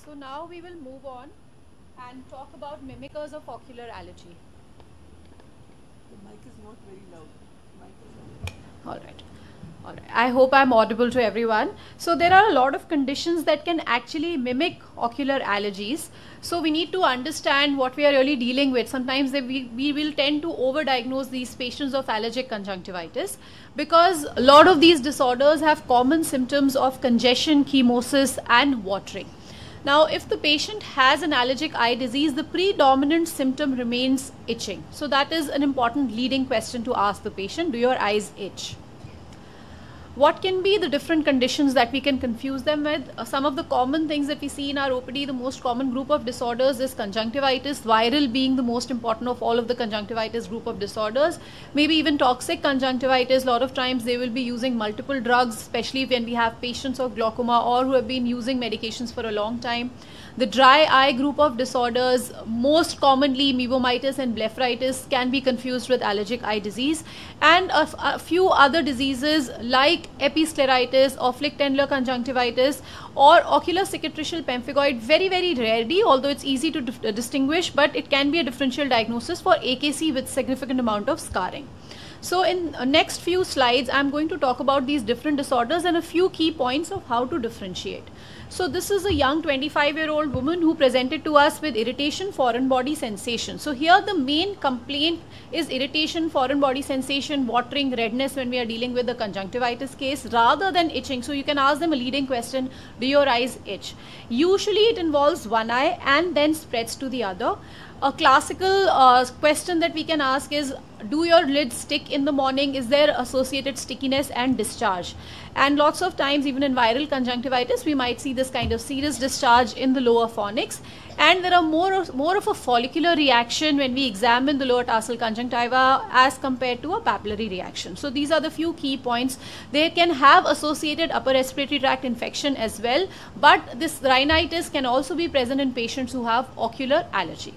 So now we will move on and talk about mimickers of ocular allergy. The mic is not very loud. Mic is All right. All right. I hope I'm audible to everyone. So there are a lot of conditions that can actually mimic ocular allergies. So we need to understand what we are really dealing with. Sometimes we will tend to overdiagnose these patients of allergic conjunctivitis because a lot of these disorders have common symptoms of congestion, chemosis, and watering. Now, if the patient has an allergic eye disease, the predominant symptom remains itching. So that is an important leading question to ask the patient. Do your eyes itch? What can be the different conditions that we can confuse them with? Some of the common things that we see in our OPD, the most common group of disorders is conjunctivitis, viral being the most important of all of the conjunctivitis group of disorders. Maybe even toxic conjunctivitis. A lot of times they will be using multiple drugs, especially when we have patients of glaucoma or who have been using medications for a long time. The dry eye group of disorders, most commonly meibomitis and blepharitis, can be confused with allergic eye disease, and a few other diseases like episcleritis or Flick-Tendler conjunctivitis or ocular cicatricial pemphigoid, very rarely, although it's easy to distinguish, but it can be a differential diagnosis for AKC with significant amount of scarring. So in next few slides, I'm going to talk about these different disorders and a few key points of how to differentiate. So this is a young 25-year-old woman who presented to us with irritation, foreign body sensation. So here the main complaint is irritation, foreign body sensation, watering, redness when we are dealing with the conjunctivitis case rather than itching. So you can ask them a leading question, do your eyes itch? Usually it involves one eye and then spreads to the other. A classical question that we can ask is, do your lids stick in the morning? Is there associated stickiness and discharge? And lots of times, even in viral conjunctivitis, we might see this kind of serous discharge in the lower fornix. And there are more of a follicular reaction when we examine the lower tarsal conjunctiva as compared to a papillary reaction. So these are the few key points. They can have associated upper respiratory tract infection as well, but this rhinitis can also be present in patients who have ocular allergy.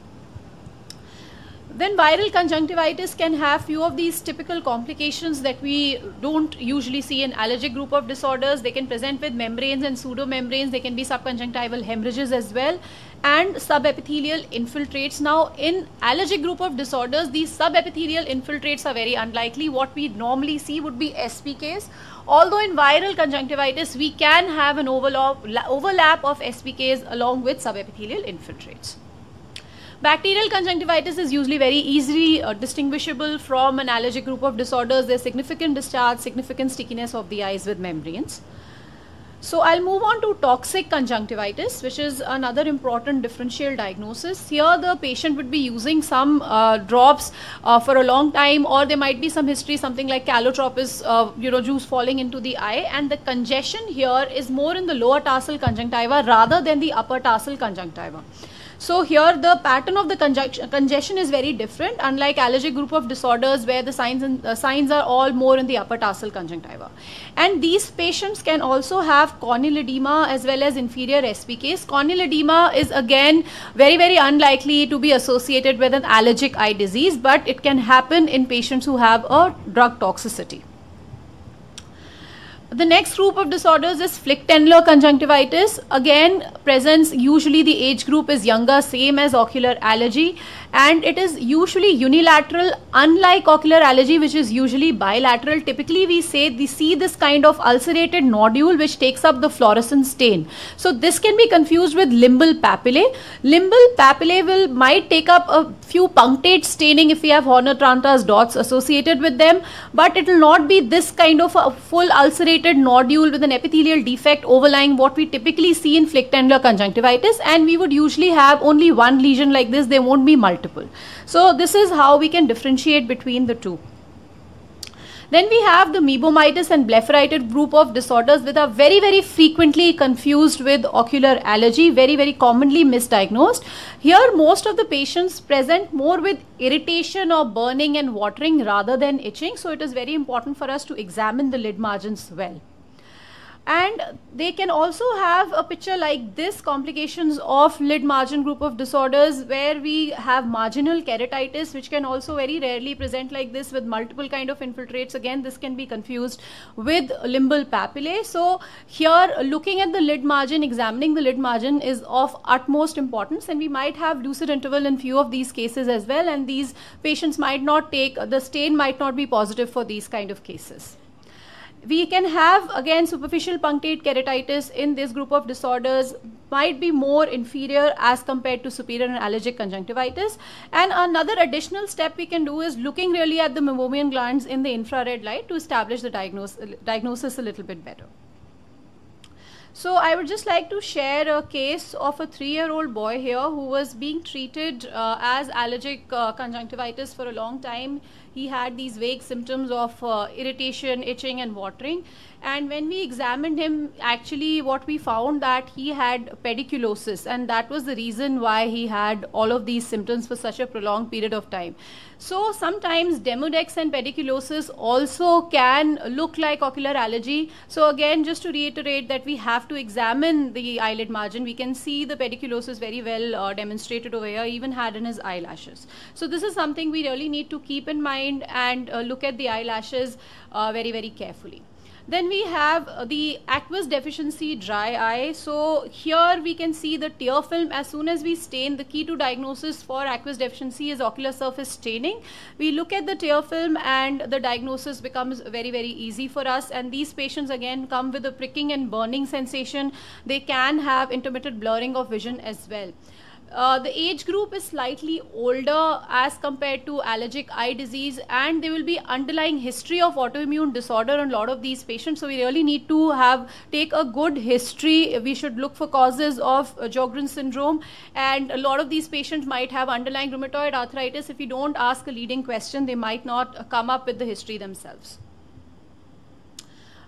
Then viral conjunctivitis can have few of these typical complications that we don't usually see in allergic group of disorders. They can present with membranes and pseudomembranes. They can be subconjunctival hemorrhages as well, and subepithelial infiltrates. Now in allergic group of disorders, these subepithelial infiltrates are very unlikely. What we normally see would be SPKs. Although in viral conjunctivitis, we can have an overlap of SPKs along with subepithelial infiltrates. Bacterial conjunctivitis is usually very easily distinguishable from an allergic group of disorders. There's significant discharge, significant stickiness of the eyes with membranes. So I'll move on to toxic conjunctivitis, which is another important differential diagnosis. Here the patient would be using some drops for a long time, or there might be some history, something like calotropis, juice falling into the eye, and the congestion here is more in the lower tarsal conjunctiva rather than the upper tarsal conjunctiva. So here the pattern of the congestion is very different, unlike allergic group of disorders where the signs are all more in the upper tarsal conjunctiva. And these patients can also have corneal edema as well as inferior SPKs. Corneal edema is again very unlikely to be associated with an allergic eye disease, but it can happen in patients who have a drug toxicity. The next group of disorders is Flick-Tendler conjunctivitis. Again, presence, usually the age group is younger, same as ocular allergy, and it is usually unilateral, unlike ocular allergy, which is usually bilateral. Typically we see this kind of ulcerated nodule which takes up the fluorescent stain. So this can be confused with limbal papillae. Limbal papillae might take up a few punctate staining if we have Horner-Trantas dots associated with them, but it will not be this kind of a full ulcerated nodule with an epithelial defect overlying what we typically see in Flick-Tendler conjunctivitis, and we would usually have only one lesion like this. There won't be multiple. So this is how we can differentiate between the two. Then we have the meibomitis and blepharitis group of disorders that are very frequently confused with ocular allergy, very commonly misdiagnosed. Here most of the patients present more with irritation or burning and watering rather than itching. So it is very important for us to examine the lid margins well. And they can also have a picture like this, complications of lid margin group of disorders, where we have marginal keratitis, which can also very rarely present like this with multiple kind of infiltrates. Again, this can be confused with limbal papillae. So here, looking at the lid margin, examining the lid margin is of utmost importance, and we might have lucid interval in few of these cases as well, and these patients might not take, the stain might not be positive for these kind of cases. We can have, again, superficial punctate keratitis in this group of disorders, might be more inferior as compared to superior and allergic conjunctivitis. And another additional step we can do is looking really at the meibomian glands in the infrared light to establish the diagnosis a little bit better. So I would just like to share a case of a 3-year-old boy here who was being treated as allergic conjunctivitis for a long time. He had these vague symptoms of irritation, itching and watering. And when we examined him, actually what we found that he had pediculosis, and that was the reason why he had all of these symptoms for such a prolonged period of time. So sometimes Demodex and pediculosis also can look like ocular allergy. So again, just to reiterate that we have to examine the eyelid margin. We can see the pediculosis very well demonstrated over here, even had in his eyelashes. So this is something we really need to keep in mind and look at the eyelashes very, very carefully. Then we have the aqueous deficiency dry eye. So here we can see the tear film. As soon as we stain, the key to diagnosis for aqueous deficiency is ocular surface staining. We look at the tear film and the diagnosis becomes very, very easy for us. And these patients again come with a pricking and burning sensation. They can have intermittent blurring of vision as well. The age group is slightly older as compared to allergic eye disease, and there will be underlying history of autoimmune disorder in a lot of these patients. So we really need to take a good history. We should look for causes of Sjogren's syndrome, and a lot of these patients might have underlying rheumatoid arthritis. If you don't ask a leading question, they might not come up with the history themselves.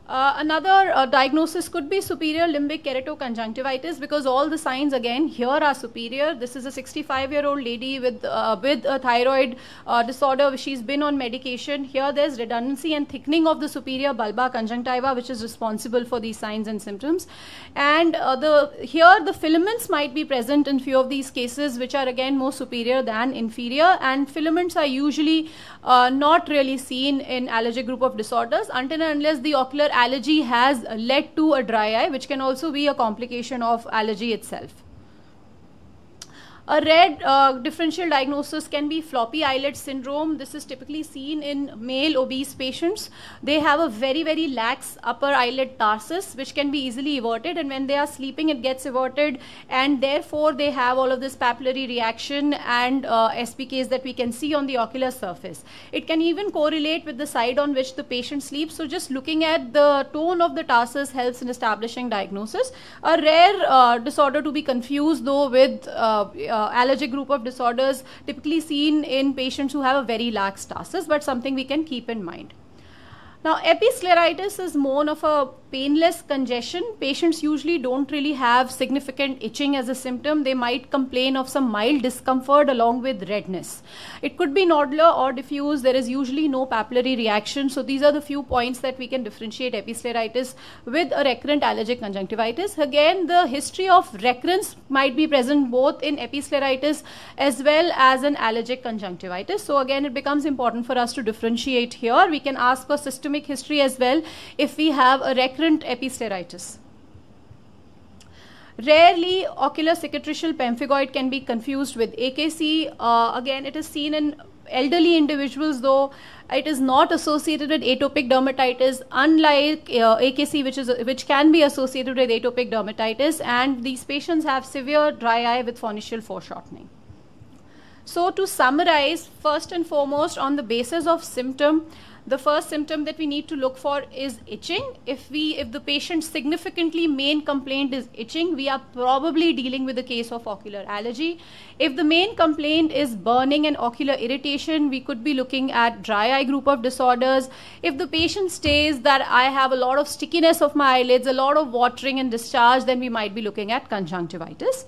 Another diagnosis could be superior limbic keratoconjunctivitis, because all the signs again here are superior. This is a 65-year-old lady with a thyroid disorder. She's been on medication. Here there's redundancy and thickening of the superior bulbar conjunctiva, which is responsible for these signs and symptoms. And here the filaments might be present in few of these cases, which are again more superior than inferior. And filaments are usually not really seen in allergic group of disorders until and unless the ocular allergy has led to a dry eye, which can also be a complication of allergy itself. A rare differential diagnosis can be floppy eyelid syndrome. This is typically seen in male obese patients. They have a very, very lax upper eyelid tarsus, which can be easily everted, and when they are sleeping it gets everted, and therefore they have all of this papillary reaction and SPKs that we can see on the ocular surface. It can even correlate with the side on which the patient sleeps. So just looking at the tone of the tarsus helps in establishing diagnosis. A rare disorder to be confused though with allergic group of disorders, typically seen in patients who have a very lax tarsus, but something we can keep in mind. Now, episcleritis is more of a painless congestion. Patients usually don't really have significant itching as a symptom. They might complain of some mild discomfort along with redness. It could be nodular or diffuse. There is usually no papillary reaction. So these are the few points that we can differentiate episcleritis with a recurrent allergic conjunctivitis. Again, the history of recurrence might be present both in episcleritis as well as an allergic conjunctivitis. So again, it becomes important for us to differentiate here. We can ask for systemic history as well if we have a recurrent episcleritis. Rarely, ocular cicatricial pemphigoid can be confused with AKC. Again, it is seen in elderly individuals, though it is not associated with atopic dermatitis, unlike AKC, which can be associated with atopic dermatitis, and these patients have severe dry eye with phoneal foreshortening. So to summarize, first and foremost, on the basis of symptom, the first symptom that we need to look for is itching. If the patient's significantly main complaint is itching, we are probably dealing with a case of ocular allergy. If the main complaint is burning and ocular irritation, we could be looking at dry eye group of disorders. If the patient states that I have a lot of stickiness of my eyelids, a lot of watering and discharge, then we might be looking at conjunctivitis.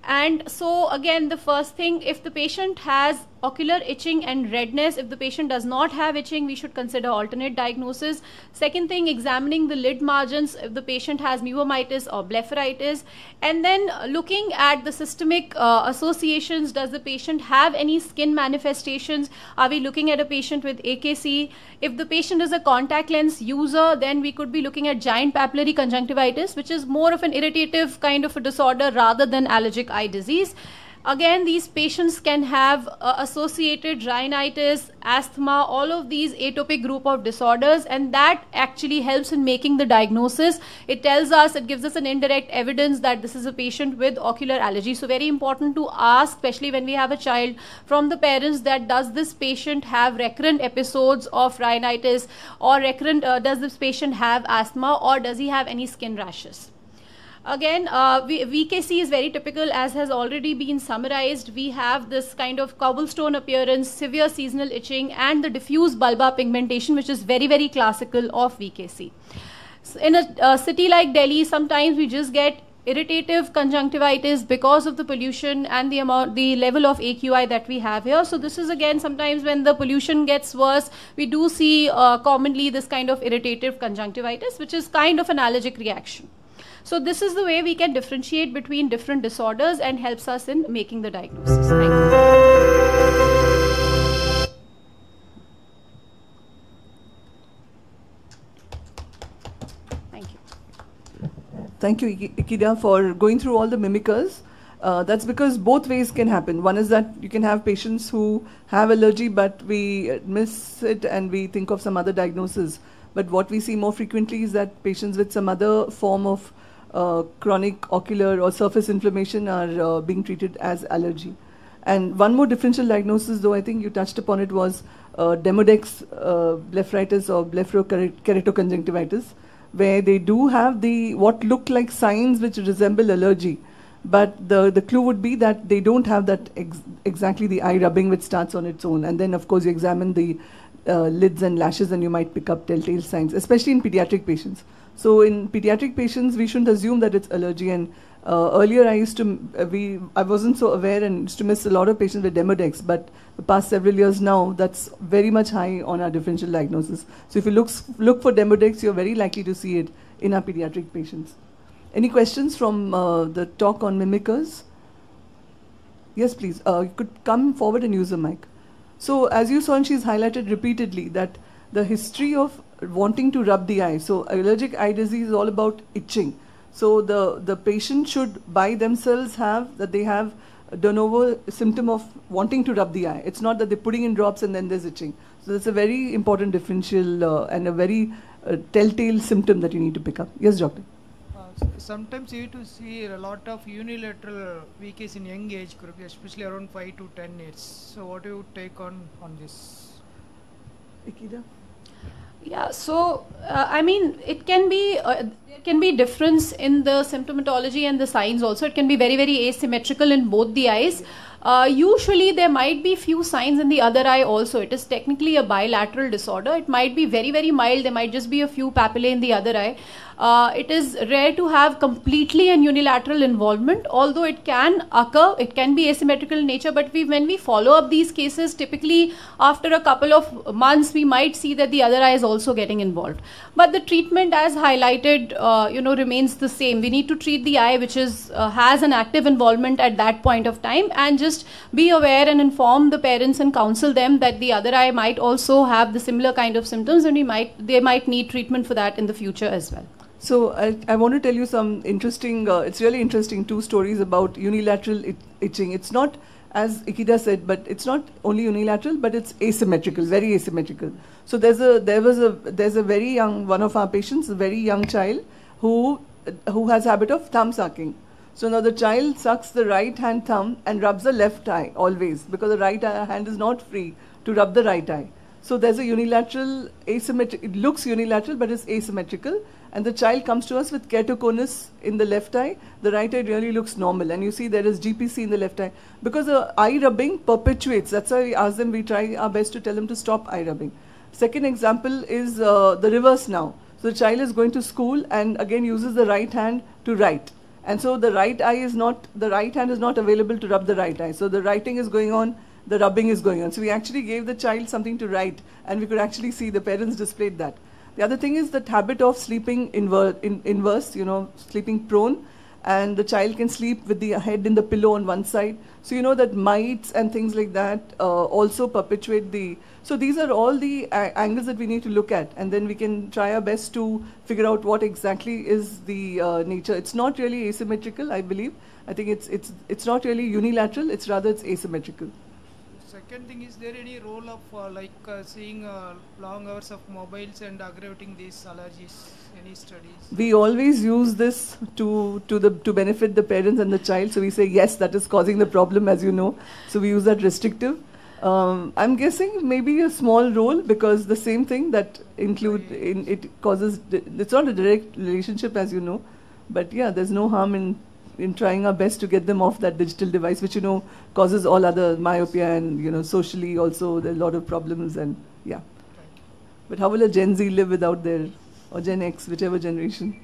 And so again, the first thing, if the patient has ocular itching and redness. If the patient does not have itching, we should consider alternate diagnosis. Second thing, examining the lid margins if the patient has myomitis or blepharitis. And then looking at the systemic associations. Does the patient have any skin manifestations? Are we looking at a patient with AKC? If the patient is a contact lens user, then we could be looking at giant papillary conjunctivitis, which is more of an irritative kind of a disorder rather than allergic eye disease. Again, these patients can have associated rhinitis, asthma, all of these atopic group of disorders, and that actually helps in making the diagnosis. It tells us, it gives us an indirect evidence that this is a patient with ocular allergy. So very important to ask, especially when we have a child, from the parents, that does this patient have recurrent episodes of rhinitis, or recurrent, does this patient have asthma, or does he have any skin rashes? Again, VKC is very typical, as has already been summarized. We have this kind of cobblestone appearance, severe seasonal itching, and the diffuse bulbar pigmentation, which is very, very classical of VKC. So in a city like Delhi, sometimes we just get irritative conjunctivitis because of the pollution and the level of AQI that we have here. So this is again, sometimes when the pollution gets worse, we do see commonly this kind of irritative conjunctivitis, which is kind of an allergic reaction. So this is the way we can differentiate between different disorders and helps us in making the diagnosis. Thank you. Thank you. Thank you, Ikeda, for going through all the mimickers. That's because both ways can happen. One is that you can have patients who have allergy, but we miss it and we think of some other diagnosis. But what we see more frequently is that patients with some other form of chronic ocular or surface inflammation are being treated as allergy. And one more differential diagnosis, though I think you touched upon it, was Demodex blepharitis or blepharokeratoconjunctivitis, where they do have the what look like signs which resemble allergy, but the clue would be that they don't have that exactly the eye rubbing which starts on its own. And then of course you examine the lids and lashes and you might pick up telltale signs, especially in pediatric patients. So in pediatric patients, we shouldn't assume that it's allergy. And earlier I used to, I wasn't so aware and used to miss a lot of patients with Demodex, but the past several years now, that's very much high on our differential diagnosis. So if you look for Demodex, you're very likely to see it in our pediatric patients. Any questions from the talk on mimickers? Yes, please. You could come forward and use the mic. So as you saw, and she's highlighted repeatedly that the history of wanting to rub the eye. So allergic eye disease is all about itching. So the patient should by themselves have that they have a de novo symptom of wanting to rub the eye. It's not that they're putting in drops and then there's itching. So that's a very important differential and a very telltale symptom that you need to pick up. Yes, doctor. Sometimes you need to see a lot of unilateral VKs in young age group, especially around 5 to 10 years. So what do you take on this? Ikeda? Yeah, so I mean, it can be there can be difference in the symptomatology and the signs also. It can be very, very asymmetrical in both the eyes. Usually there might be few signs in the other eye also. It is technically a bilateral disorder. It might be very, very mild. There might just be a few papillae in the other eye. It is rare to have completely an unilateral involvement, although it can occur. It can be asymmetrical in nature, but when we follow up these cases, typically after a couple of months, we might see that the other eye is also getting involved. But the treatment, as highlighted, remains the same. We need to treat the eye which is has an active involvement at that point of time, and just be aware and inform the parents and counsel them that the other eye might also have the similar kind of symptoms, and they might need treatment for that in the future as well. So I want to tell you some interesting, it's really interesting, 2 stories about unilateral itching. It's not, as Ikeda said, but it's not only unilateral, but it's asymmetrical, very asymmetrical. So there's a very young, one of our patients, a very young child who has habit of thumb sucking. So now the child sucks the right hand thumb and rubs the left eye always, because the right hand is not free to rub the right eye. So there's a unilateral asymmetric, it looks unilateral, but it's asymmetrical. And the child comes to us with keratoconus in the left eye. The right eye really looks normal. And you see there is GPC in the left eye. Because the eye rubbing perpetuates. That's why we ask them, we try our best to tell them to stop eye rubbing. Second example is the reverse now. So the child is going to school and again uses the right hand to write. And so the right hand is not available to rub the right eye. So the writing is going on the rubbing is going on. So we actually gave the child something to write, and we could actually see the parents displayed that. The other thing is that habit of sleeping inverse, you know, sleeping prone, and the child can sleep with the head in the pillow on one side. So you know that mites and things like that also perpetuate the. So these are all the angles that we need to look at, and then we can try our best to figure out what exactly is the nature. It's not really asymmetrical, I believe. I think it's not really unilateral. It's rather it's asymmetrical. Second thing, is there any role of seeing long hours of mobiles and aggravating these allergies? Any studies? We always use this to benefit the parents and the child. So we say yes, that is causing the problem, as you know. So we use that restrictive. I'm guessing maybe a small role, because the same thing that it causes. It's not a direct relationship, as you know, but yeah, there's no harm in trying our best to get them off that digital device, which, you know, causes all other myopia, and, you know, socially also there are a lot of problems, and yeah. But how will a Gen Z live without their, or Gen X, whichever generation?